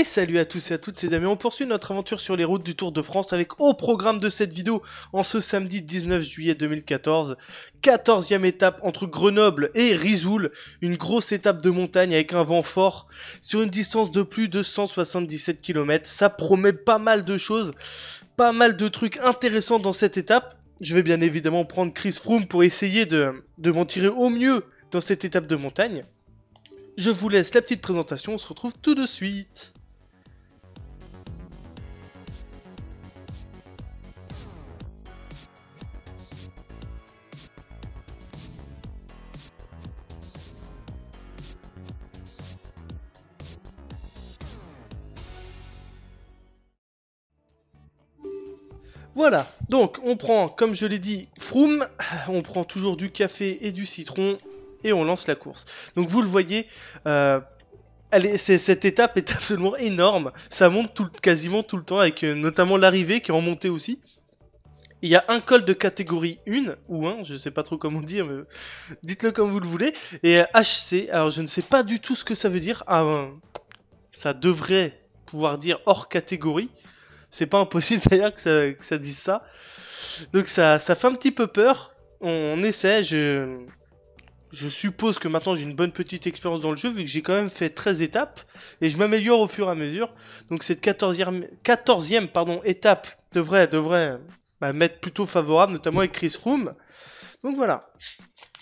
Et salut à tous et à toutes, c'est Damien. On poursuit notre aventure sur les routes du Tour de France avec au programme de cette vidéo, en ce samedi 19 juillet 2014, 14e étape entre Grenoble et Risoul, une grosse étape de montagne avec un vent fort sur une distance de plus de 177 km. Ça promet pas mal de choses, pas mal de trucs intéressants dans cette étape. Je vais bien évidemment prendre Chris Froome pour essayer de m'en tirer au mieux dans cette étape de montagne. Je vous laisse la petite présentation, on se retrouve tout de suite. Voilà, donc on prend, comme je l'ai dit, Froome, on prend toujours du café et du citron, et on lance la course. Donc vous le voyez, cette étape est absolument énorme, ça monte quasiment tout le temps, avec notamment l'arrivée qui est en montée aussi. Il y a un col de catégorie 1, ou 1, je sais pas trop comment dire, mais dites-le comme vous le voulez, et HC, alors je ne sais pas du tout ce que ça veut dire, ça devrait pouvoir dire hors catégorie. C'est pas impossible d'ailleurs que ça dise ça. Donc ça fait un petit peu peur. On essaie. Je suppose que maintenant j'ai une bonne petite expérience dans le jeu vu que j'ai quand même fait 13 étapes. Et je m'améliore au fur et à mesure. Donc cette 14e étape devrait m'être plutôt favorable, notamment avec Chris Froome. Donc voilà.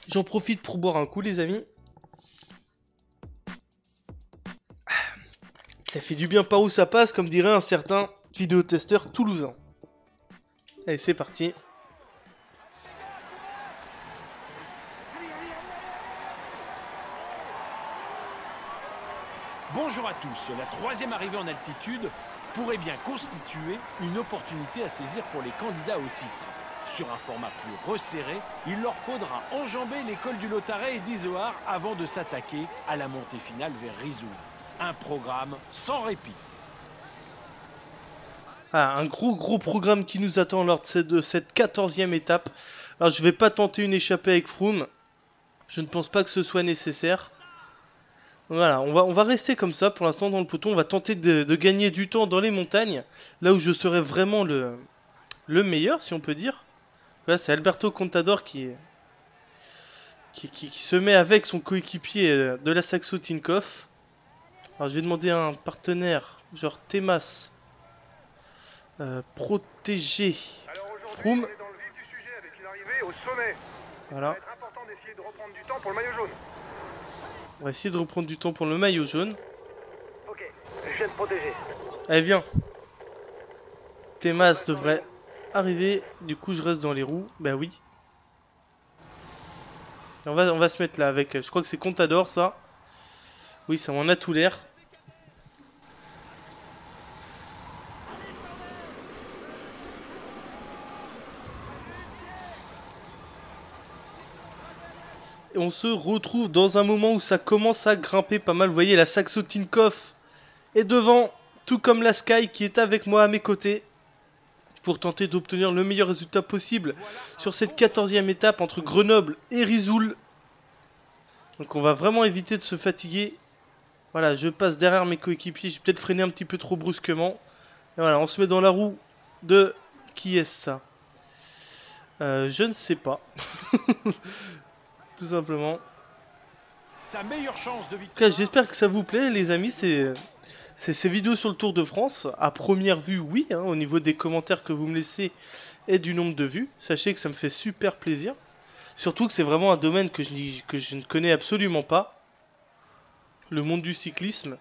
J'en profite pour boire un coup les amis. Ça fait du bien par où ça passe, comme dirait un certain vidéotesteur toulousain. Allez, c'est parti. Bonjour à tous, la troisième arrivée en altitude pourrait bien constituer une opportunité à saisir pour les candidats au titre. Sur un format plus resserré, il leur faudra enjamber les cols du Lautaret et d'Izoard avant de s'attaquer à la montée finale vers Risoul. Un programme sans répit. Ah, un gros programme qui nous attend lors de cette 14e étape. Alors je vais pas tenter une échappée avec Froome. Je ne pense pas que ce soit nécessaire. Voilà, on va rester comme ça pour l'instant dans le peloton. On va tenter de gagner du temps dans les montagnes. Là où je serai vraiment le meilleur, si on peut dire. Là, c'est Alberto Contador qui se met avec son coéquipier de la Saxo Tinkoff. Alors je vais demander à un partenaire, genre Temas, protéger Froome. On est dans le vif du sujet avec une arrivée au sommet. Voilà. Ça va être important d'essayer de reprendre du temps pour le maillot jaune. On va essayer de reprendre du temps pour le maillot jaune. Ok, je viens de protéger. Allez, viens. Temas devrait arriver. Du coup, je reste dans les roues. Bah oui. Et on va se mettre là avec... Je crois que c'est Contador, ça. Oui, ça en a tout l'air. Et on se retrouve dans un moment où ça commence à grimper pas mal. Vous voyez, la Saxo Tinkoff est devant, tout comme la Sky qui est avec moi à mes côtés, pour tenter d'obtenir le meilleur résultat possible sur cette 14e étape entre Grenoble et Risoul. Donc on va vraiment éviter de se fatiguer. Voilà, je passe derrière mes coéquipiers. J'ai peut-être freiné un petit peu trop brusquement. Et voilà, on se met dans la roue de... Qui est-ce ça? Je ne sais pas. Tout simplement. Sa meilleure chance de En tout victoire. cas, j'espère que ça vous plaît, les amis. C'est ces vidéos sur le Tour de France. À première vue, oui, hein, au niveau des commentaires que vous me laissez et du nombre de vues. Sachez que ça me fait super plaisir. Surtout que c'est vraiment un domaine que je ne connais absolument pas. Le monde du cyclisme.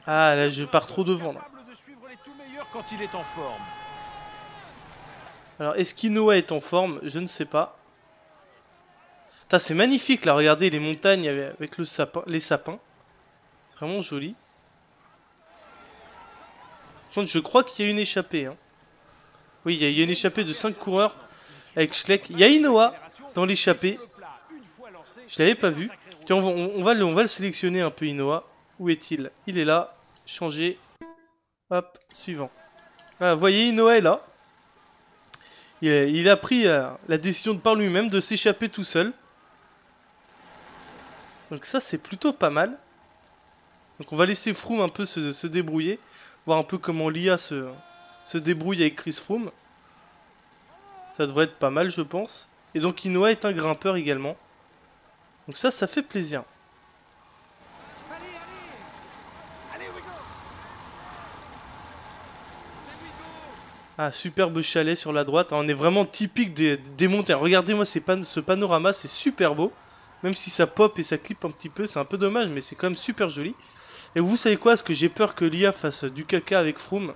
Ah, là, je pars trop devant, là. Capable de suivre les tout meilleurs quand il est en forme. Alors, est-ce qu'Inoa est en forme? Je ne sais pas. Putain, c'est magnifique, là. Regardez les montagnes avec les sapins. C'est vraiment joli. Par contre, je crois qu'il y a une échappée. Hein. Oui, il y a une échappée de 5 coureurs avec Schleck. Il y a Inoa dans l'échappée. Je l'avais pas vu. Tiens, on va le sélectionner un peu, Inoa. Où est-il? Il est là. Changer. Hop, suivant. Ah, vous voyez, Inoa est là. Il a pris la décision de par lui-même de s'échapper tout seul. Donc ça, c'est plutôt pas mal. Donc on va laisser Froome un peu se débrouiller. Voir un peu comment l'IA se débrouille avec Chris Froome. Ça devrait être pas mal, je pense. Et donc Inoa est un grimpeur également. Donc ça fait plaisir. Ah, superbe chalet sur la droite. On est vraiment typique des montagnes. Regardez-moi ce panorama, c'est super beau. Même si ça pop et ça clip un petit peu, c'est un peu dommage, mais c'est quand même super joli. Et vous savez quoi? Est-ce que j'ai peur que l'IA fasse du caca avec Froome?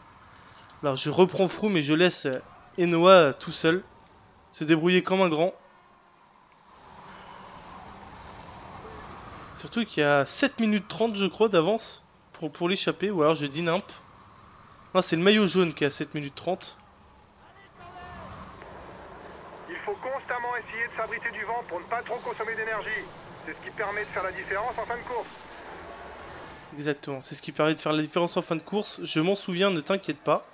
Alors je reprends Froome et je laisse Inoa tout seul se débrouiller comme un grand. Surtout qu'il y a 7 minutes 30 je crois d'avance pour l'échapper, ou alors je dis nimp. Non, c'est le maillot jaune qui est à 7 minutes 30. Il faut constamment essayer de s'abriter du vent pour ne pas trop consommer d'énergie. C'est ce qui permet de faire la différence en fin de course. Exactement, c'est ce qui permet de faire la différence en fin de course. Je m'en souviens, ne t'inquiète pas.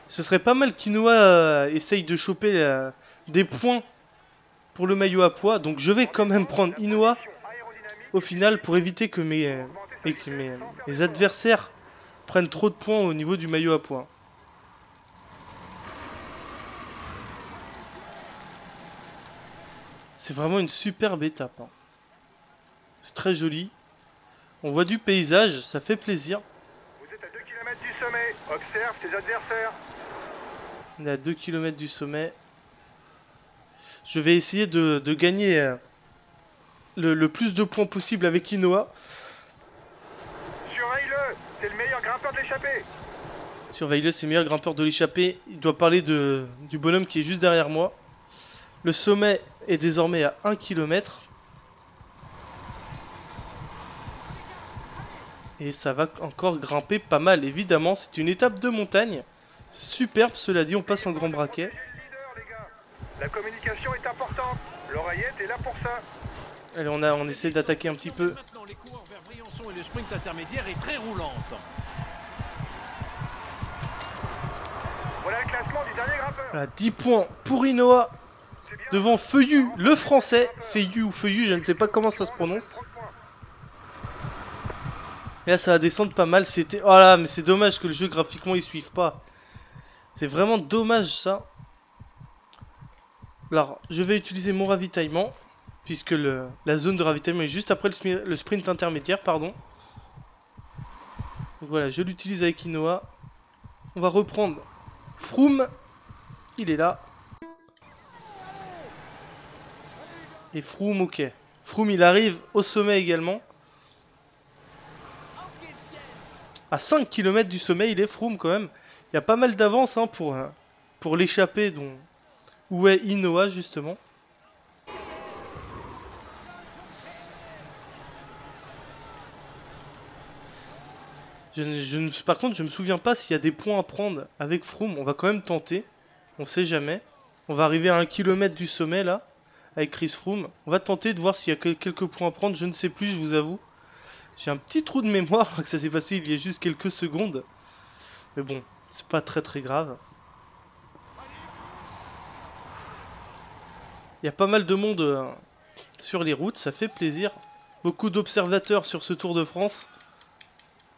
Ce serait pas mal qu'Inoa essaye de choper des points pour le maillot à poids. Donc je vais quand même prendre Inoa au final pour éviter que mes adversaires prennent trop de points au niveau du maillot à poids. C'est vraiment une superbe étape. Hein. C'est très joli. On voit du paysage, ça fait plaisir. Vous êtes à 2 km du sommet. Observe tes adversaires. On est à 2 km du sommet. Je vais essayer de gagner le plus de points possible avec Inoa. Surveille-le. C'est le meilleur grimpeur de l'échappée. Surveille-le, c'est le meilleur grimpeur de l'échappée. Il doit parler du bonhomme qui est juste derrière moi. Le sommet est désormais à 1 km. Et ça va encore grimper pas mal, évidemment. C'est une étape de montagne. Superbe, cela dit, on passe en grand braquet. La communication est importante. L'oreillette est là pour ça. Allez, on essaie d'attaquer un petit peu. Maintenant, les coureurs vers Briançon et le sprint intermédiaire est très roulante. Voilà le classement du dernier grimpeur. Voilà, 10 points pour Inoa. Devant Feuillu, le français. Feuillu ou Feuillu, je ne sais pas comment ça se prononce. Et là, ça va descendre pas mal. C'était. Oh là, mais c'est dommage que le jeu graphiquement il suive pas. C'est vraiment dommage ça. Alors, je vais utiliser mon ravitaillement. Puisque la zone de ravitaillement est juste après le sprint intermédiaire, pardon. Donc voilà, je l'utilise avec Inoa. On va reprendre Froome. Il est là. Et Froome, ok. Froome, il arrive au sommet également. À 5 km du sommet, il est Froome quand même. Il y a pas mal d'avance hein, pour l'échapper où est Inoa justement. Par contre, je me souviens pas s'il y a des points à prendre avec Froome. On va quand même tenter. On sait jamais. On va arriver à 1 km du sommet là. Avec Chris Froome. On va tenter de voir s'il y a quelques points à prendre. Je ne sais plus, je vous avoue. J'ai un petit trou de mémoire que ça s'est passé il y a juste quelques secondes. Mais bon, c'est pas très grave. Il y a pas mal de monde sur les routes, ça fait plaisir. Beaucoup d'observateurs sur ce Tour de France.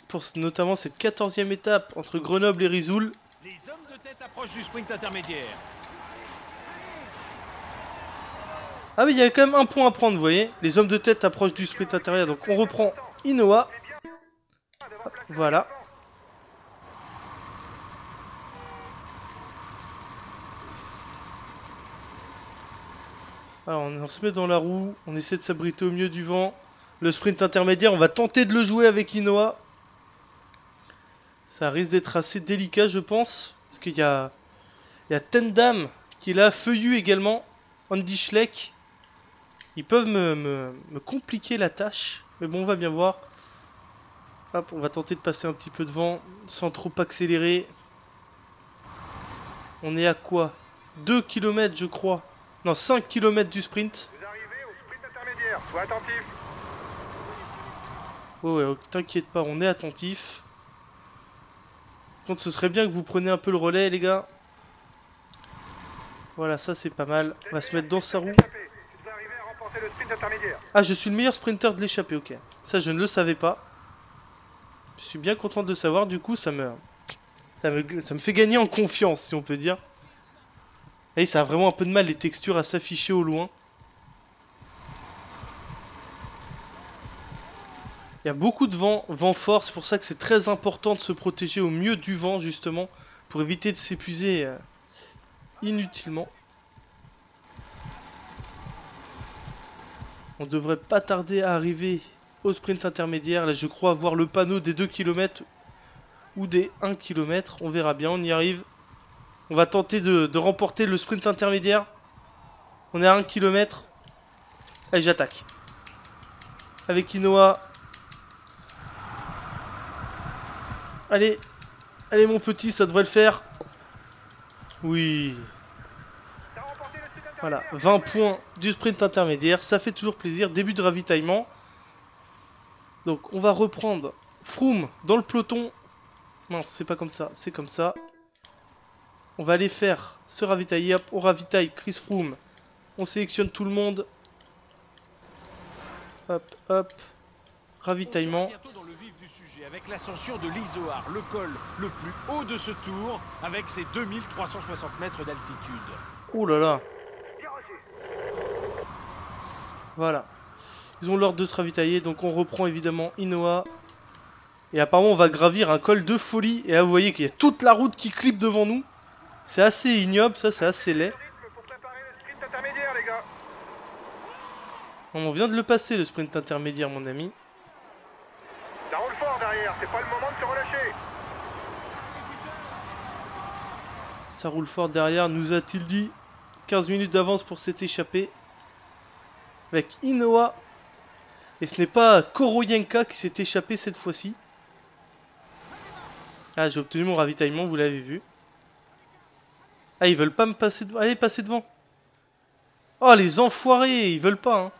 Pour notamment cette 14e étape entre Grenoble et Risoul. Les hommes de tête approchent du sprint intermédiaire. Ah oui, il y a quand même un point à prendre, vous voyez. Les hommes de tête approchent du sprint intermédiaire. Donc on reprend Inoa. Hop, voilà. Alors on se met dans la roue. On essaie de s'abriter au milieu du vent. Le sprint intermédiaire, on va tenter de le jouer avec Inoa. Ça risque d'être assez délicat, je pense. Parce qu'il y a Tendam qui est là. Feuillu également. Andy Schleck. Ils peuvent me compliquer la tâche. Mais bon, on va bien voir. Hop, on va tenter de passer un petit peu devant. Sans trop accélérer. On est à quoi? 2 km, je crois. Non, 5 km du sprint. Vous arrivez au sprint intermédiaire. Sois attentif. Ouais, t'inquiète pas, on est attentif. Par contre, ce serait bien que vous preniez un peu le relais, les gars. Voilà, ça c'est pas mal. On va se mettre dans sa roue. Vous arrivez à remporter remporté le sprint intermédiaire. Ah, je suis le meilleur sprinter de l'échappée, ok. Ça, je ne le savais pas. Je suis bien content de le savoir, du coup, ça me fait gagner en confiance, si on peut dire. Et ça a vraiment un peu de mal, les textures, à s'afficher au loin. Il y a beaucoup de vent fort, c'est pour ça que c'est très important de se protéger au mieux du vent, justement, pour éviter de s'épuiser inutilement. On devrait pas tarder à arriver au sprint intermédiaire. Là, je crois avoir le panneau des 2 km ou des 1 km. On verra bien, on y arrive. On va tenter de remporter le sprint intermédiaire. On est à 1 km. Allez, j'attaque. Avec Inoa. Allez, allez mon petit, ça devrait le faire. Oui. T'as remporté le sprint Voilà, intermédiaire. 20 points du sprint intermédiaire, ça fait toujours plaisir. Début de ravitaillement. Donc on va reprendre Froome dans le peloton. Non, c'est pas comme ça, c'est comme ça. On va aller faire se ravitailler. Hop, on ravitaille Chris Froome. On sélectionne tout le monde. Hop, hop. Ravitaillement. On sera bientôt dans le vif du sujet avec l'ascension de l'Izoard, le col le plus haut de ce tour, avec ses 2360 mètres d'altitude. Oh là là. Bien reçu. Voilà. Ils ont l'ordre de se ravitailler, donc on reprend évidemment Inoa. Et apparemment on va gravir un col de folie. Et là vous voyez qu'il y a toute la route qui clip devant nous. C'est assez ignoble, ça c'est assez laid. Rythme pour préparer le sprint intermédiaire, les gars. On vient de le passer le sprint intermédiaire mon ami. Ça roule fort derrière, c'est pas le moment de se relâcher. Ça roule fort derrière, nous a-t-il dit. 15 minutes d'avance pour s'être échappé. Avec Inoa. Et ce n'est pas Koroyenka qui s'est échappé cette fois-ci. Ah, j'ai obtenu mon ravitaillement, vous l'avez vu. Ah, ils veulent pas me passer devant. Allez, passez devant. Oh, les enfoirés, ils veulent pas. Hein.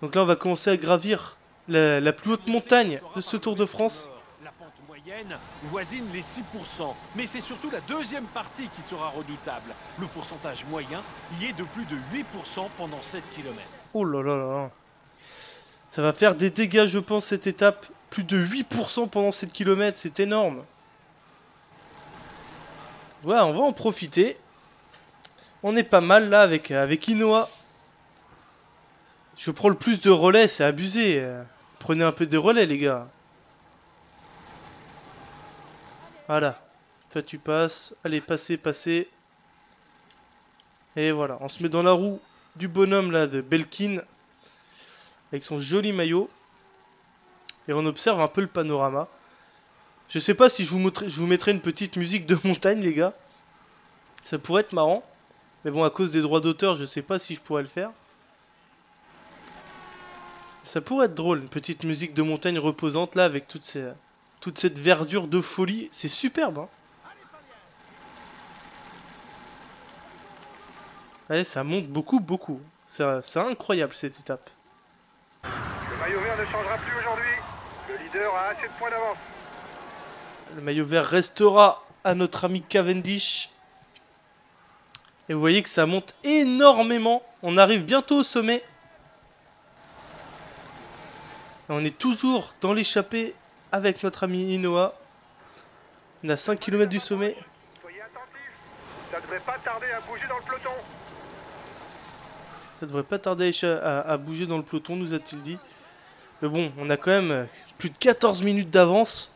Donc là, on va commencer à gravir la plus haute montagne de ce Tour de France. La pente moyenne voisine les 6%, mais c'est surtout la deuxième partie qui sera redoutable. Le pourcentage moyen y est de plus de 8% pendant 7 km. Oh là là là. Ça va faire des dégâts, je pense, cette étape. Plus de 8% pendant 7 km, c'est énorme. Ouais, on va en profiter. On est pas mal là avec Inoa. Je prends le plus de relais, c'est abusé. Prenez un peu de relais, les gars. Voilà. Toi, tu passes. Allez, passez, passez. Et voilà. On se met dans la roue du bonhomme là de Belkin. Avec son joli maillot. Et on observe un peu le panorama. Je sais pas si je vous mettrai une petite musique de montagne, les gars. Ça pourrait être marrant. Mais bon, à cause des droits d'auteur, je sais pas si je pourrais le faire. Ça pourrait être drôle, une petite musique de montagne reposante là, avec toute cette verdure de folie. C'est superbe, hein. Ouais, ça monte beaucoup, beaucoup. C'est incroyable cette étape. Le maillot vert ne changera plus aujourd'hui. Le leader a assez de points d'avance. Le maillot vert restera à notre ami Cavendish. Et vous voyez que ça monte énormément. On arrive bientôt au sommet. Et on est toujours dans l'échappée avec notre ami Inoa. On est à 5 km du sommet. Soyez attentifs. Ça devrait pas tarder à bouger dans le peloton. Ça devrait pas tarder à bouger dans le peloton, nous a-t-il dit. Mais bon, on a quand même plus de 14 minutes d'avance.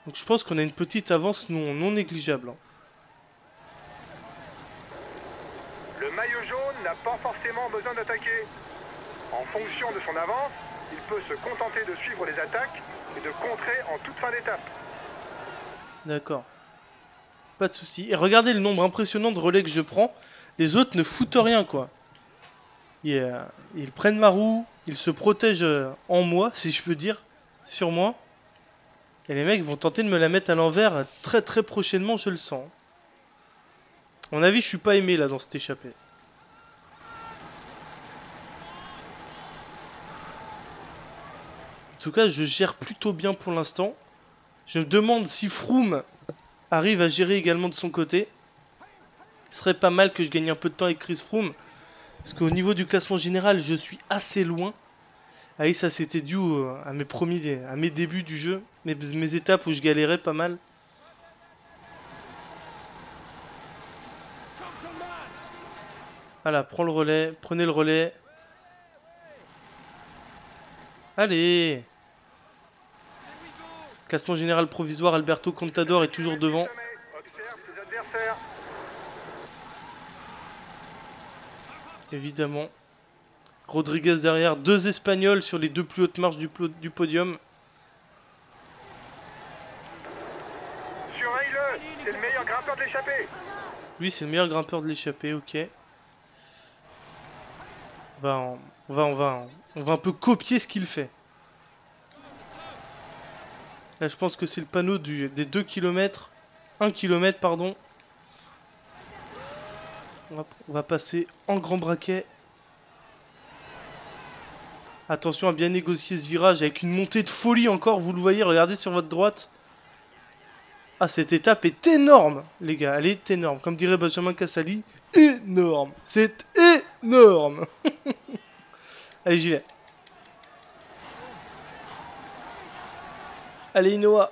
Donc je pense qu'on a une petite avance non négligeable. Hein. Le maillot jaune n'a pas forcément besoin d'attaquer. En fonction de son avance, il peut se contenter de suivre les attaques et de contrer en toute fin d'étape. D'accord. Pas de souci. Et regardez le nombre impressionnant de relais que je prends. Les autres ne foutent rien, quoi. Ils prennent ma roue, ils se protègent en moi, si je peux dire, sur moi. Et les mecs vont tenter de me la mettre à l'envers très très prochainement, je le sens. À mon avis, je suis pas aimé là dans cette échappée. En tout cas, je gère plutôt bien pour l'instant. Je me demande si Froome arrive à gérer également de son côté. Ce serait pas mal que je gagne un peu de temps avec Chris Froome. Parce qu'au niveau du classement général, je suis assez loin. Ah oui, ça c'était dû à mes débuts du jeu, mes étapes où je galérais pas mal. Voilà, prends le relais, prenez le relais. Allez! Classement général provisoire, Alberto Contador est toujours devant. Observe ses adversaires. Évidemment. Rodriguez derrière, deux Espagnols sur les deux plus hautes marches du podium. Surveille-le, c'est le meilleur grimpeur de l'échappée. Lui, c'est le meilleur grimpeur de l'échappée, ok. On va un peu copier ce qu'il fait. Là, je pense que c'est le panneau des 2 km. 1 km, pardon. On va passer en grand braquet. Attention à bien négocier ce virage avec une montée de folie encore, vous le voyez, regardez sur votre droite. Ah, cette étape est énorme, les gars, elle est énorme. Comme dirait Benjamin Casali, énorme. C'est énorme. Allez, j'y vais. Allez, Inoa.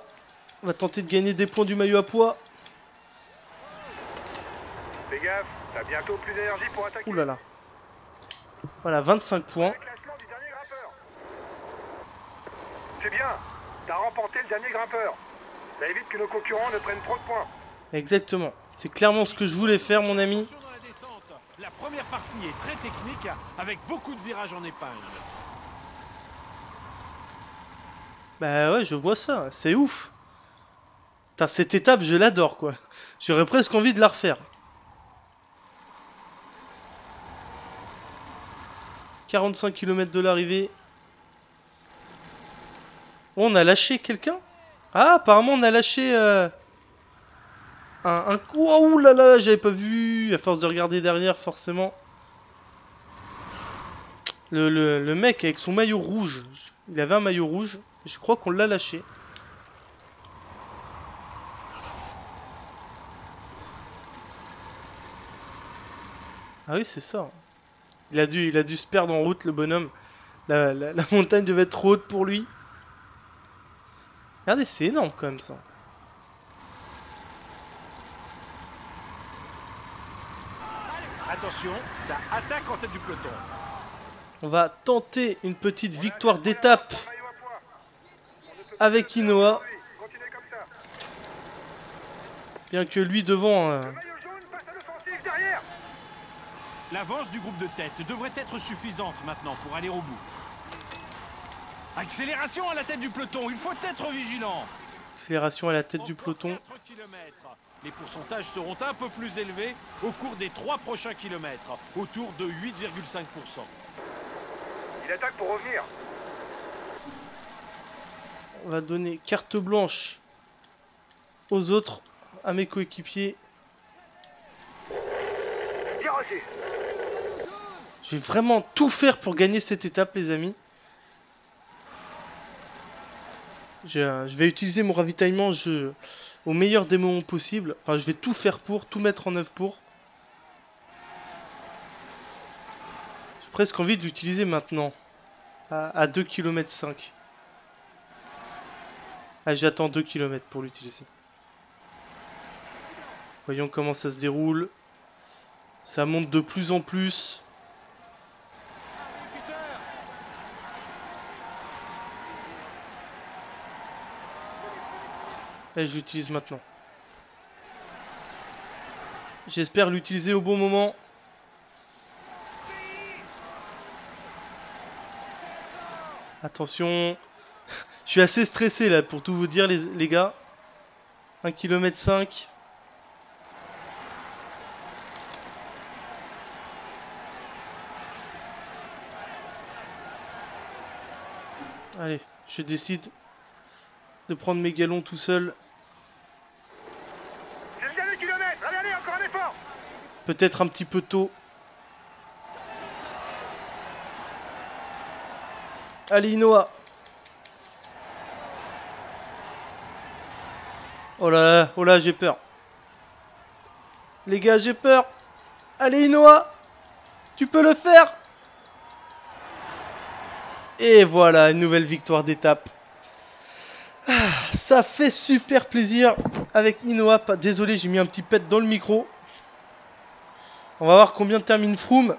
On va tenter de gagner des points du maillot à poids. Fais gaffe, t'as bientôt plus d'énergie pour attaquer. Ouh là là. Voilà, 25 points. Le classement du dernier grimpeur. C'est bien, t'as remporté le dernier grimpeur. Ça évite que nos concurrents ne prennent trop de points. Exactement. C'est clairement ce que je voulais faire, mon ami. Attention dans la descente. La première partie est très technique avec beaucoup de virages en épingle. Bah ouais, je vois ça. C'est ouf. Putain, cette étape, je l'adore, quoi. J'aurais presque envie de la refaire. 45 km de l'arrivée. On a lâché quelqu'un? Ah, apparemment, on a lâché un... Ouh là là, j'avais pas vu. À force de regarder derrière, forcément. Le mec avec son maillot rouge. Il avait un maillot rouge. Je crois qu'on l'a lâché. Ah oui, c'est ça. Il a dû se perdre en route, le bonhomme. La montagne devait être trop haute pour lui. Regardez, c'est énorme quand même, ça. Attention, ça attaque en tête du peloton. On va tenter une petite victoire d'étape avec Inoa. Continuez comme ça. Bien que lui devant... Le maillot jaune passe à l'offensive derrière. L'avance du groupe de tête devrait être suffisante maintenant pour aller au bout. Accélération à la tête du peloton, il faut être vigilant. Accélération à la tête du Encore peloton. 4 kilomètres. Les pourcentages seront un peu plus élevés au cours des 3 prochains kilomètres, autour de 8,5%. Il attaque pour revenir. On va donner carte blanche aux autres, à mes coéquipiers. Bien reçu. Je vais vraiment tout faire pour gagner cette étape, les amis. Je vais utiliser mon ravitaillement au meilleur des moments possibles. Enfin, je vais tout faire pour, tout mettre en œuvre pour. J'ai presque envie de l'utiliser maintenant. À 2 km 5. Ah, j'attends 2 km pour l'utiliser. Voyons comment ça se déroule. Ça monte de plus en plus. Et je l'utilise maintenant. J'espère l'utiliser au bon moment. Attention. Je suis assez stressé là pour tout vous dire les gars. 1 km 5. Allez, je décide de prendre mes galons tout seul. C'est le dernier kilomètre. Allez, allez, encore un effort. Peut-être un petit peu tôt. Allez, Inoa. Oh là, j'ai peur. Les gars, j'ai peur. Allez, Inoa. Tu peux le faire! Et voilà, une nouvelle victoire d'étape. Ça fait super plaisir avec Inoa. Désolé, j'ai mis un petit pet dans le micro. On va voir combien termine Froome.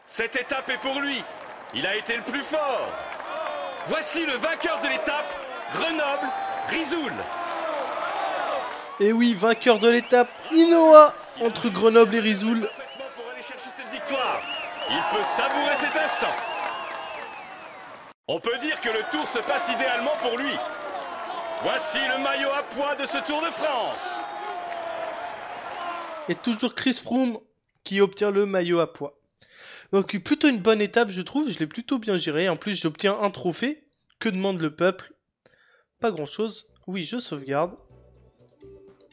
Cette étape est pour lui. Il a été le plus fort. Voici le vainqueur de l'étape, Grenoble-Risoul. Et oui, vainqueur de l'étape, Inoa entre Grenoble et Risoul. Pour aller chercher cette victoire, il peut savourer cet instant. On peut dire que le tour se passe idéalement pour lui. Voici le maillot à pois de ce Tour de France. Et toujours Chris Froome qui obtient le maillot à pois. Donc plutôt une bonne étape je trouve, je l'ai plutôt bien géré. En plus j'obtiens un trophée. Que demande le peuple? Pas grand chose. Oui, je sauvegarde.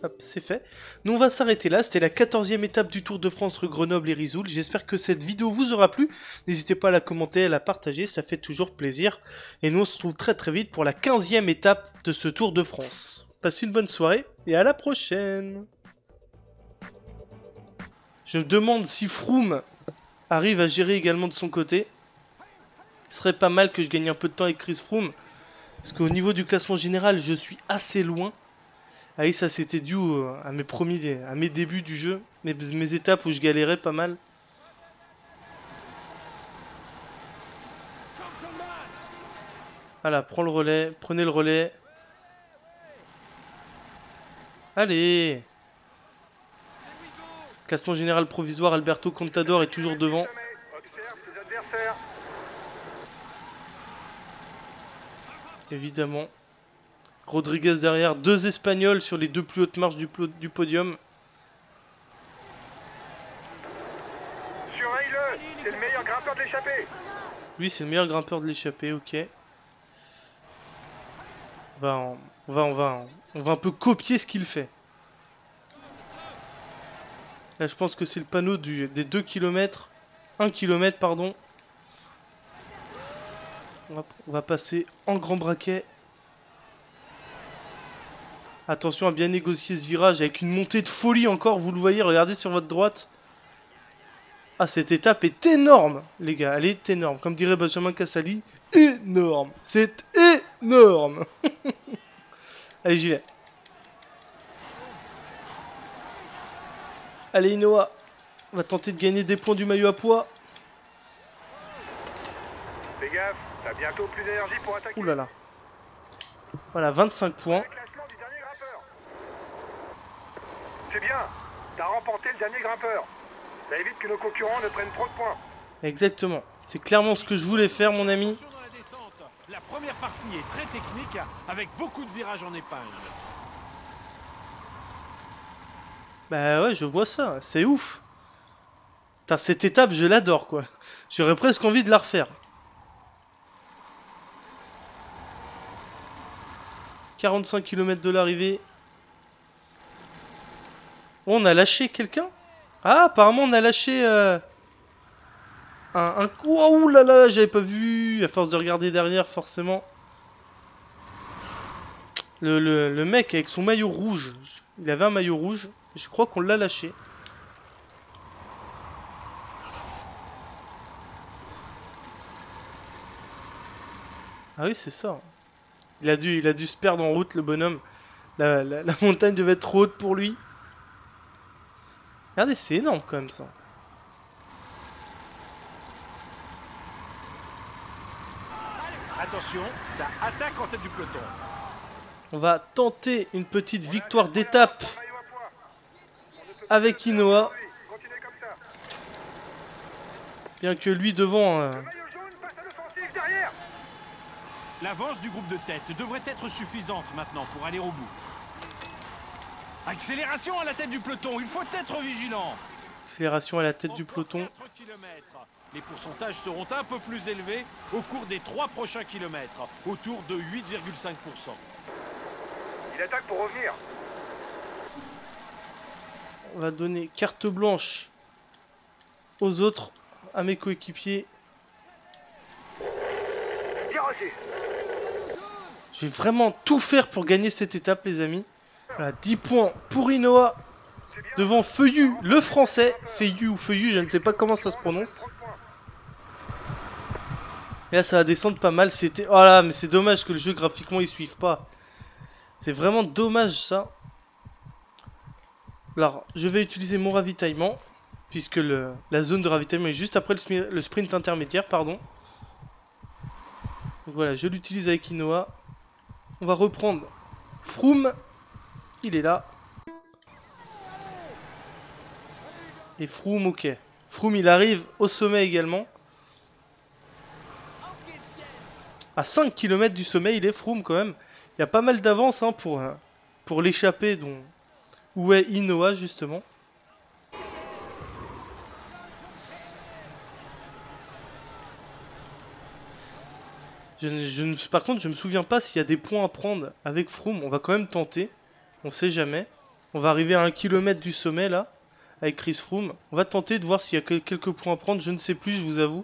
Hop, c'est fait. Nous on va s'arrêter là, c'était la 14e étape du Tour de France entre Grenoble et Risoul. J'espère que cette vidéo vous aura plu. N'hésitez pas à la commenter, à la partager, ça fait toujours plaisir. Et nous on se retrouve très très vite pour la 15e étape de ce Tour de France. Passez une bonne soirée et à la prochaine. Je me demande si Froome arrive à gérer également de son côté. Ce serait pas mal que je gagne un peu de temps avec Chris Froome. Parce qu'au niveau du classement général, je suis assez loin. Ah oui, ça c'était dû à mes débuts du jeu, mes étapes où je galérais pas mal. Voilà, prends le relais, prenez le relais. Allez! Classement général provisoire, Alberto Contador est toujours devant. Observe ses adversaires. Évidemment. Rodriguez derrière, deux Espagnols sur les deux plus hautes marches du podium. Surveille-le, c'est le meilleur grimpeur de l'échappée. Lui, c'est le meilleur grimpeur de l'échappée, ok. On va un peu copier ce qu'il fait. Là, je pense que c'est le panneau des 2 km. 1 km, pardon. On va passer en grand braquet. Attention à bien négocier ce virage avec une montée de folie encore. Vous le voyez, regardez sur votre droite. Ah, cette étape est énorme, les gars. Elle est énorme. Comme dirait Benjamin Castaldi, énorme. C'est énorme. Allez, j'y vais. Allez, Inoa. On va tenter de gagner des points du maillot à pois. Fais gaffe, t'as bientôt plus d'énergie pour attaquer. Ouh là là. Voilà, 25 points. Le classement du dernier grimpeur. C'est bien, t'as remporté le dernier grimpeur. Ça évite que nos concurrents ne prennent trop de points. Exactement. C'est clairement ce que je voulais faire, mon ami. Attention dans la descente. La première partie est très technique avec beaucoup de virages en épingle. Bah ouais, je vois ça. C'est ouf. Putain, cette étape, je l'adore, quoi. J'aurais presque envie de la refaire. 45 km de l'arrivée. Oh, on a lâché quelqu'un? Ah, apparemment, on a lâché un... Ouh là là, j'avais pas vu. À force de regarder derrière, forcément. Le mec avec son maillot rouge. Il avait un maillot rouge. Je crois qu'on l'a lâché. Ah oui, c'est ça. Il a dû se perdre en route, le bonhomme. La montagne devait être trop haute pour lui. Regardez, c'est énorme quand même ça. Attention, ça attaque en tête du peloton. On va tenter une petite victoire d'étape Maillot à pois. avec Inoa. Continuez comme ça. Bien que lui devant... Le maillot jaune passe à l'offensive derrière. L'avance du groupe de tête devrait être suffisante maintenant pour aller au bout. Accélération à la tête du peloton, il faut être vigilant. Accélération à la tête du Encore peloton. 4 kilomètres. Les pourcentages seront un peu plus élevés au cours des 3 prochains kilomètres, autour de 8,5%. Il attaque pour revenir. On va donner carte blanche aux autres, à mes coéquipiers. Bien reçu. Je vais vraiment tout faire pour gagner cette étape, les amis. Voilà, 10 points pour Inoa. Devant Feuillu, le français. Feuillu ou Feuillu, je ne sais pas comment ça se prononce. Et là, ça va descendre pas mal. C'était... Oh là, mais c'est dommage que le jeu, graphiquement, il suive pas. C'est vraiment dommage, ça. Alors, je vais utiliser mon ravitaillement. Puisque la zone de ravitaillement est juste après le sprint intermédiaire, pardon. Donc voilà, je l'utilise avec Inoa. On va reprendre Froome. Il est là. Et Froome, ok. Froome, il arrive au sommet également. À 5 km du sommet, il est Froome quand même. Il y a pas mal d'avance hein, pour l'échapper dont... où est Inoa justement. Par contre, je me souviens pas s'il y a des points à prendre avec Froome. On va quand même tenter. On sait jamais. On va arriver à 1 km du sommet là. Avec Chris Froome. On va tenter de voir s'il y a quelques points à prendre. Je ne sais plus, je vous avoue.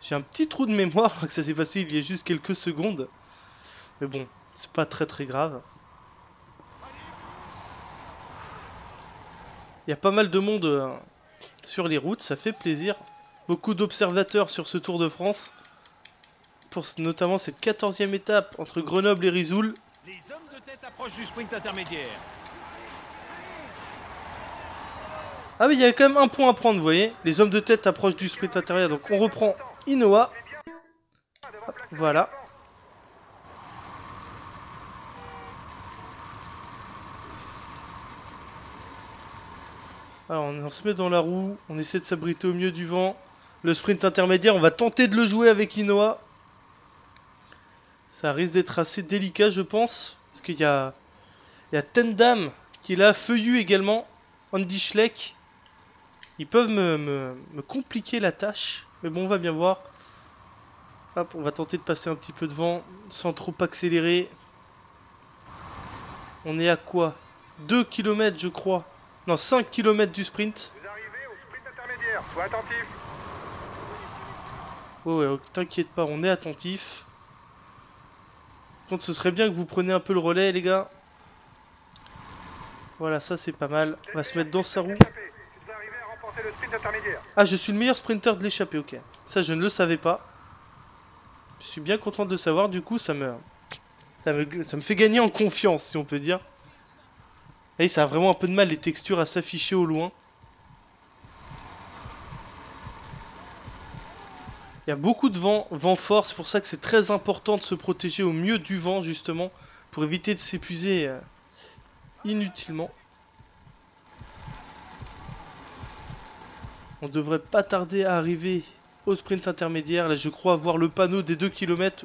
J'ai un petit trou de mémoire que ça s'est passé il y a juste quelques secondes. Mais bon, c'est pas très grave. Il y a pas mal de monde sur les routes, ça fait plaisir. Beaucoup d'observateurs sur ce Tour de France. Pour notamment cette 14e étape entre Grenoble et Risoul. Les hommes de tête approchent du sprint intermédiaire. Ah oui, il y a quand même un point à prendre, vous voyez. Les hommes de tête approchent du sprint intermédiaire. Donc on reprend Inoa. Hop, voilà. Alors on se met dans la roue. On essaie de s'abriter au milieu du vent. Le sprint intermédiaire, on va tenter de le jouer avec Inoa. Ça risque d'être assez délicat, je pense. Parce qu'il y a Tendam qui est là, Feuillu également, Andy Schleck. Ils peuvent me compliquer la tâche. Mais bon, on va bien voir. Hop, on va tenter de passer un petit peu devant sans trop accélérer. On est à quoi? 2 km, je crois. Non, 5 km du sprint. Vous arrivez au sprint intermédiaire, sois attentif. Ouais, t'inquiète pas, on est attentif. Par contre, ce serait bien que vous preniez un peu le relais, les gars. Voilà, ça c'est pas mal. On va se mettre dans sa roue. Vous arrivez à remporter le sprint intermédiaire. Ah, je suis le meilleur sprinter de l'échappée, ok. Ça, je ne le savais pas. Je suis bien content de le savoir, du coup, ça me fait gagner en confiance, si on peut dire. Et ça a vraiment un peu de mal, les textures, à s'afficher au loin. Il y a beaucoup de vent fort, c'est pour ça que c'est très important de se protéger au mieux du vent, justement, pour éviter de s'épuiser inutilement. On devrait pas tarder à arriver au sprint intermédiaire. Là, je crois avoir le panneau des 2 km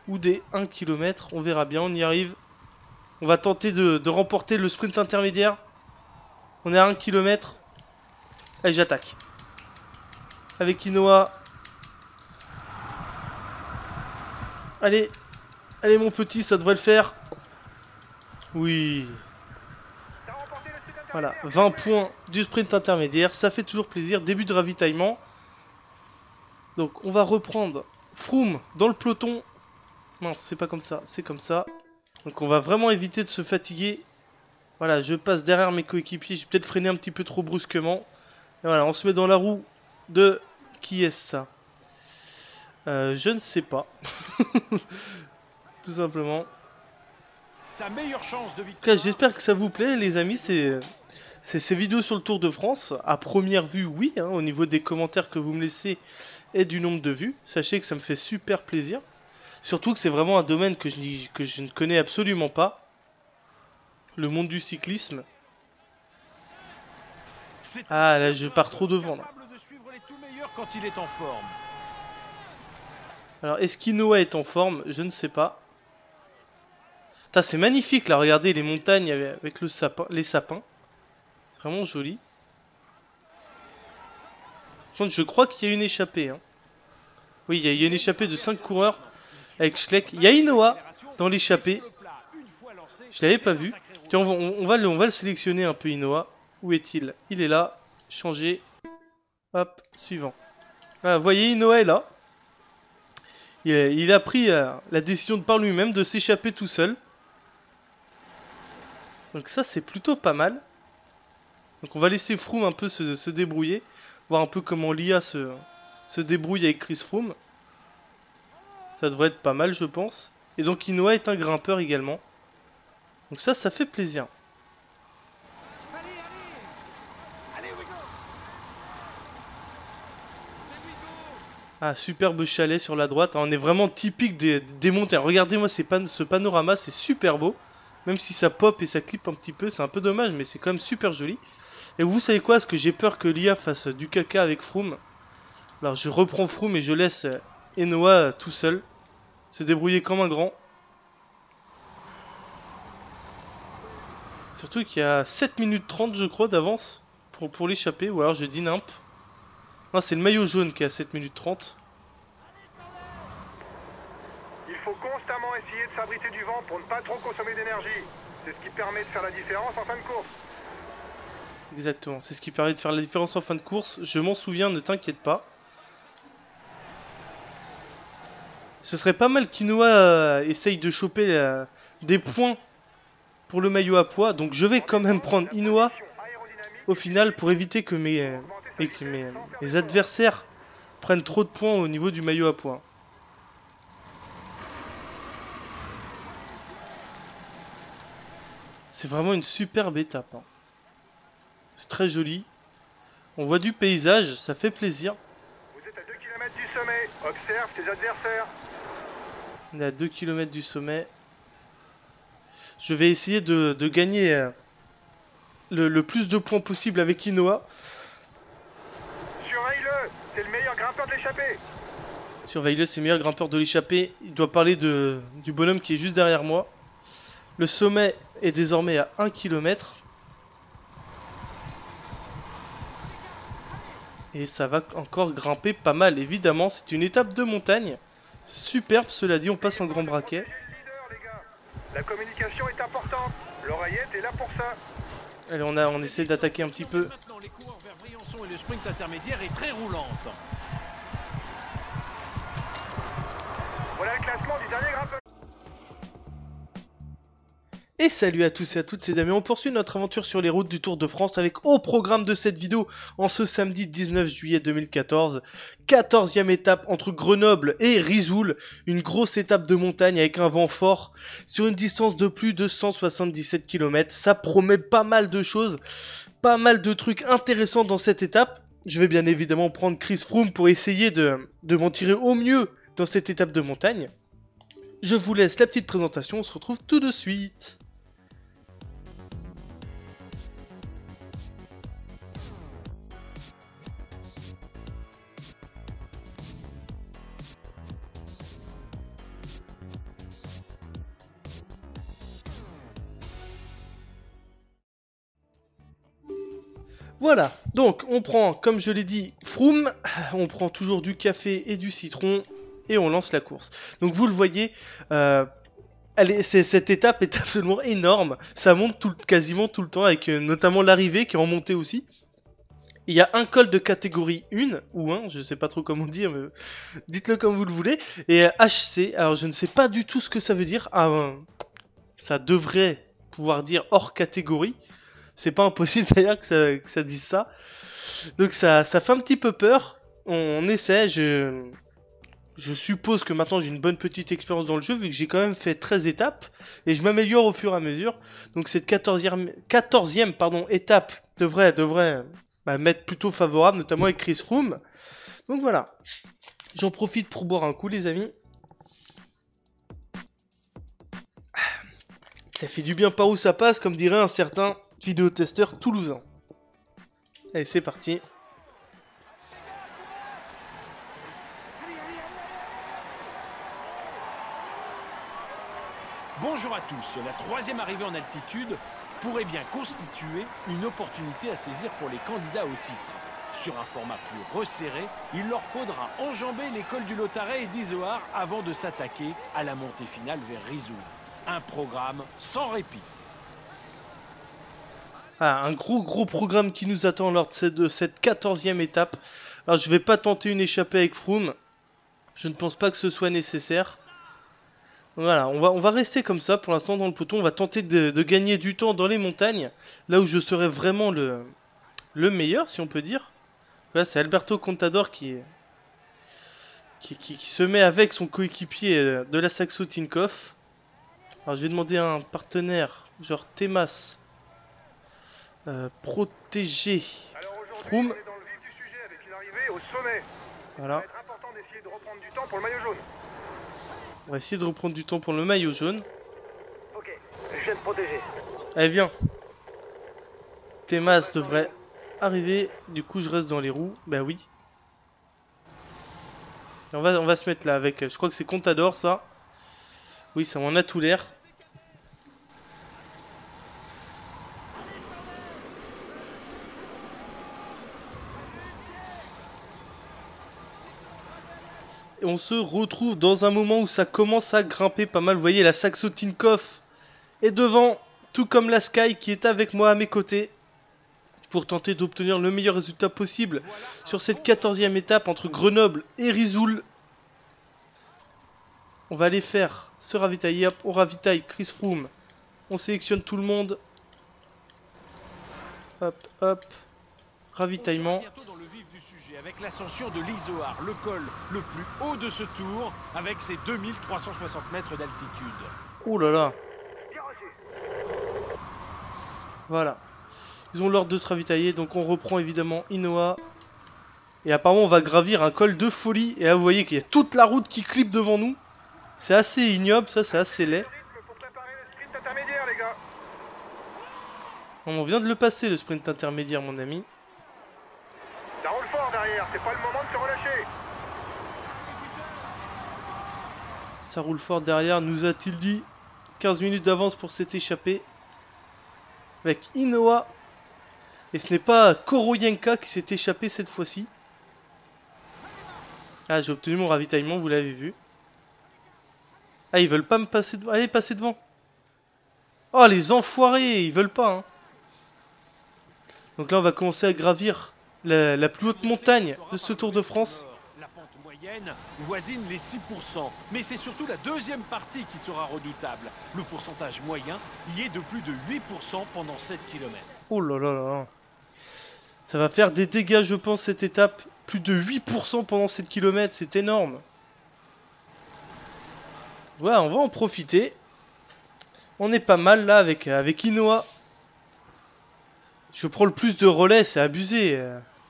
ou des 1 km. On verra bien, on y arrive. On va tenter de remporter le sprint intermédiaire. On est à 1 km. Allez, j'attaque. Avec Inoa. Allez. Allez, mon petit, ça devrait le faire. Oui. Voilà, 20 points du sprint intermédiaire. Ça fait toujours plaisir. Début de ravitaillement. Donc, on va reprendre Froome dans le peloton. Non, c'est pas comme ça. C'est comme ça. Donc, on va vraiment éviter de se fatiguer. Voilà, je passe derrière mes coéquipiers. J'ai peut-être freiné un petit peu trop brusquement. Et voilà, on se met dans la roue de... Qui est-ce ça? Je ne sais pas. Tout simplement. Sa meilleure chance de En tout victoire. cas, j'espère que ça vous plaît, les amis. C'est ces vidéos sur le Tour de France. À première vue, oui, hein, au niveau des commentaires que vous me laissez et du nombre de vues. Sachez que ça me fait super plaisir. Surtout que c'est vraiment un domaine que je ne connais absolument pas. Le monde du cyclisme. Ah, là, je pars trop devant, là. Capable de suivre les tout meilleurs quand il est en forme. Alors, est-ce qu'Inoa est en forme? Je ne sais pas. Putain, c'est magnifique, là. Regardez les montagnes avec les sapins. C'est vraiment joli. Par contre, je crois qu'il y a une échappée. Hein. Oui, il y a une échappée de 5 coureurs avec Schleck. Il y a Inoa dans l'échappée. Je l'avais pas vu. Tiens, on va le sélectionner un peu, Inoa. Où est-il? Il est là. Changer. Hop, suivant. Ah, vous voyez, Inoa est là. Il a pris la décision de par lui-même de s'échapper tout seul. Donc ça c'est plutôt pas mal. Donc on va laisser Froome un peu se débrouiller. Voir un peu comment l'IA se débrouille avec Chris Froome. Ça devrait être pas mal je pense. Et donc Inoa est un grimpeur également. Donc ça fait plaisir. Ah, superbe chalet sur la droite. On est vraiment typique des montagnes. Regardez-moi ce panorama, c'est super beau. Même si ça pop et ça clip un petit peu, c'est un peu dommage, mais c'est quand même super joli. Et vous savez quoi? Parce que j'ai peur que l'IA fasse du caca avec Froome. Alors je reprends Froome et je laisse Enoa tout seul. Se débrouiller comme un grand. Surtout qu'il y a 7 minutes 30 je crois d'avance pour l'échapper. Ou alors je dis nimp. Non, c'est le maillot jaune qui est à 7 minutes 30. Il faut constamment essayer de s'abriter du vent pour ne pas trop consommer d'énergie. C'est ce qui permet de faire la différence en fin de course. Exactement, c'est ce qui permet de faire la différence en fin de course. Je m'en souviens, ne t'inquiète pas. Ce serait pas mal qu'Inoa essaye de choper des points pour le maillot à poids. Donc je vais quand même prendre Inoa au final pour éviter que mes adversaires prennent trop de points au niveau du maillot à poids. C'est vraiment une superbe étape. Hein. C'est très joli. On voit du paysage, ça fait plaisir. Vous êtes à 2 km du sommet. Observe tes adversaires. On est à 2 km du sommet. Je vais essayer de gagner le plus de points possible avec Inoa. Surveille-le. C'est le meilleur grimpeur de l'échappée. Surveille-le, c'est le meilleur grimpeur de l'échappée. Il doit parler du bonhomme qui est juste derrière moi. Le sommet est désormais à 1 km. Et ça va encore grimper pas mal. Évidemment, c'est une étape de montagne. Superbe, cela dit, on passe en grand braquet. La communication est importante. L'oreillette est là pour ça. Allez, on essaie d'attaquer un petit peu. Maintenant, les coureurs vers Briançon et le sprint intermédiaire est très roulante. Voilà le classement du dernier grimpeur. Et salut à tous et à toutes, c'est Damien. On poursuit notre aventure sur les routes du Tour de France avec au programme de cette vidéo en ce samedi 19 juillet 2014, 14e étape entre Grenoble et Risoul, une grosse étape de montagne avec un vent fort sur une distance de plus de 177 km. Ça promet pas mal de choses, pas mal de trucs intéressants dans cette étape. Je vais bien évidemment prendre Chris Froome pour essayer de m'en tirer au mieux dans cette étape de montagne. Je vous laisse la petite présentation, on se retrouve tout de suite. Voilà, donc on prend, comme je l'ai dit, Froome, on prend toujours du café et du citron, et on lance la course. Donc vous le voyez, cette étape est absolument énorme, ça monte quasiment tout le temps, avec notamment l'arrivée qui est en montée aussi. Il y a un col de catégorie 1, ou 1, je sais pas trop comment dire, mais dites-le comme vous le voulez, et HC, alors je ne sais pas du tout ce que ça veut dire, ça devrait pouvoir dire hors catégorie. C'est pas impossible d'ailleurs que ça dise ça. Donc ça fait un petit peu peur. On essaie. Je suppose que maintenant j'ai une bonne petite expérience dans le jeu vu que j'ai quand même fait 13 étapes. Et je m'améliore au fur et à mesure. Donc cette 14e étape devrait m'être plutôt favorable, notamment avec Chris Froome. Donc voilà. J'en profite pour boire un coup les amis. Ça fait du bien par où ça passe, comme dirait un certain vidéotesteur toulousain. Allez, c'est parti. Bonjour à tous. La troisième arrivée en altitude pourrait bien constituer une opportunité à saisir pour les candidats au titre. Sur un format plus resserré, il leur faudra enjamber les cols du Lautaret et d'Izoard avant de s'attaquer à la montée finale vers Risoul. Un programme sans répit. Ah, un gros programme qui nous attend lors de cette 14e étape. Alors je vais pas tenter une échappée avec Froome. Je ne pense pas que ce soit nécessaire. Voilà, on va rester comme ça pour l'instant dans le peloton. On va tenter de gagner du temps dans les montagnes. Là où je serai vraiment le meilleur, si on peut dire. Là, c'est Alberto Contador qui se met avec son coéquipier de la Saxo Tinkoff. Alors je vais demander à un partenaire, genre Temas, protéger Alors aujourd'hui, Froome. on est dans le vif du sujet avec une arrivée au sommet. Ça Voilà, va être important d'essayer de reprendre du temps pour le maillot jaune. on va essayer de reprendre du temps pour le maillot jaune. Ok, je viens de protéger. Allez, viens. Temas devrait arriver. Du coup, je reste dans les roues. Bah oui. Et on va se mettre là avec. Je crois que c'est Contador ça. Oui, ça en a tout l'air. Et on se retrouve dans un moment où ça commence à grimper pas mal. Vous voyez, la Saxo Tinkoff est devant, tout comme la Sky qui est avec moi à mes côtés. Pour tenter d'obtenir le meilleur résultat possible sur cette 14e étape entre Grenoble et Risoul. On va aller faire se ravitailler. Hop, on ravitaille Chris Froome. On sélectionne tout le monde. Hop, hop. Ravitaillement. On sera bientôt dans le vif du sujet avec l'ascension de l'Izoard, le col le plus haut de ce tour, avec ses 2360 mètres d'altitude. Oh là là. Bien reçu. Voilà. Ils ont l'ordre de se ravitailler. Donc on reprend évidemment Inoa. Et apparemment on va gravir un col de folie. Et là vous voyez qu'il y a toute la route qui clip devant nous. C'est assez ignoble, ça c'est assez laid. Rythme pour préparer le sprint intermédiaire, les gars. On vient de le passer le sprint intermédiaire mon ami. Ça roule fort derrière, c'est pas le moment de se relâcher. Ça roule fort derrière, nous a-t-il dit. 15 minutes d'avance pour s'être échappé. Avec Inoa. Et ce n'est pas Koroyenka qui s'est échappé cette fois-ci. Ah, j'ai obtenu mon ravitaillement, vous l'avez vu. Ah, ils veulent pas me passer devant. Allez, passez devant. Oh, les enfoirés, ils veulent pas. Hein. Donc là, on va commencer à gravir la plus haute montagne de ce Tour de France. La pente moyenne voisine les 6%, mais c'est surtout la deuxième partie qui sera redoutable. Le pourcentage moyen y est de plus de 8% pendant 7 km. Oh là là là. Ça va faire des dégâts, je pense, cette étape. Plus de 8% pendant 7 km, c'est énorme. Ouais, on va en profiter. On est pas mal là avec Inoa. Je prends le plus de relais, c'est abusé.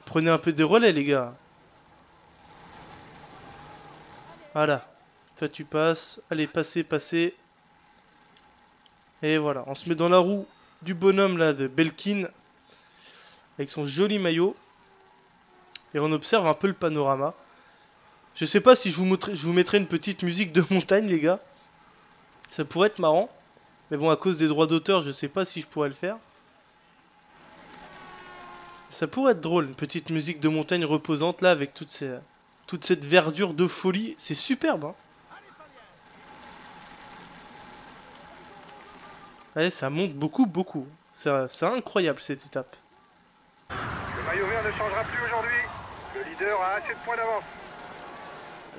Prenez un peu de relais, les gars. Voilà. Toi, tu passes. Allez, passez, passez. Et voilà, on se met dans la roue du bonhomme là de Belkin. Avec son joli maillot. Et on observe un peu le panorama. Je sais pas si je vous mettrai une petite musique de montagne, les gars. Ça pourrait être marrant. Mais bon, à cause des droits d'auteur, je sais pas si je pourrais le faire. Ça pourrait être drôle, une petite musique de montagne reposante là, avec toute cette verdure de folie. C'est superbe, hein. Allez, ça monte beaucoup, beaucoup. C'est incroyable cette étape. Le maillot vert ne changera plus aujourd'hui. Le leader a assez de points d'avance.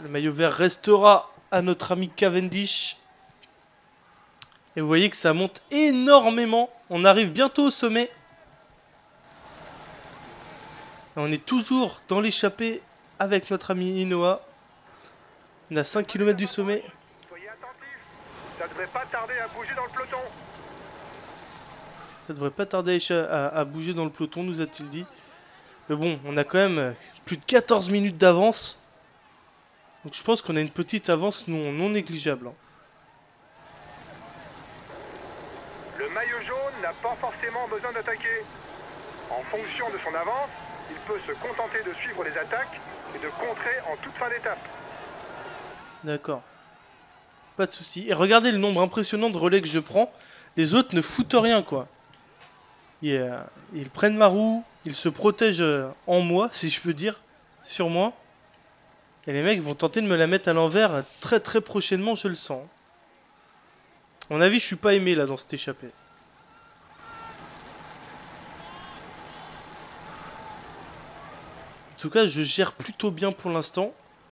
Le maillot vert restera à notre ami Cavendish. Et vous voyez que ça monte énormément. On arrive bientôt au sommet. Et on est toujours dans l'échappée avec notre ami Inoa. On est à 5 km du sommet. Soyez attentifs. Ça devrait pas tarder à bouger dans le peloton. Ça devrait pas tarder à bouger dans le peloton, nous a-t-il dit. Mais bon, on a quand même plus de 14 minutes d'avance. Donc je pense qu'on a une petite avance non négligeable. Hein. Le maillot jaune n'a pas forcément besoin d'attaquer. En fonction de son avance, il peut se contenter de suivre les attaques et de contrer en toute fin d'étape. D'accord. Pas de souci. Et regardez le nombre impressionnant de relais que je prends. Les autres ne foutent rien, quoi. Ils prennent ma roue, ils se protègent en moi, si je peux dire, sur moi. Et les mecs vont tenter de me la mettre à l'envers très très prochainement, je le sens. À mon avis, je suis pas aimé là dans cette échappée. En tout cas, je gère plutôt bien pour l'instant.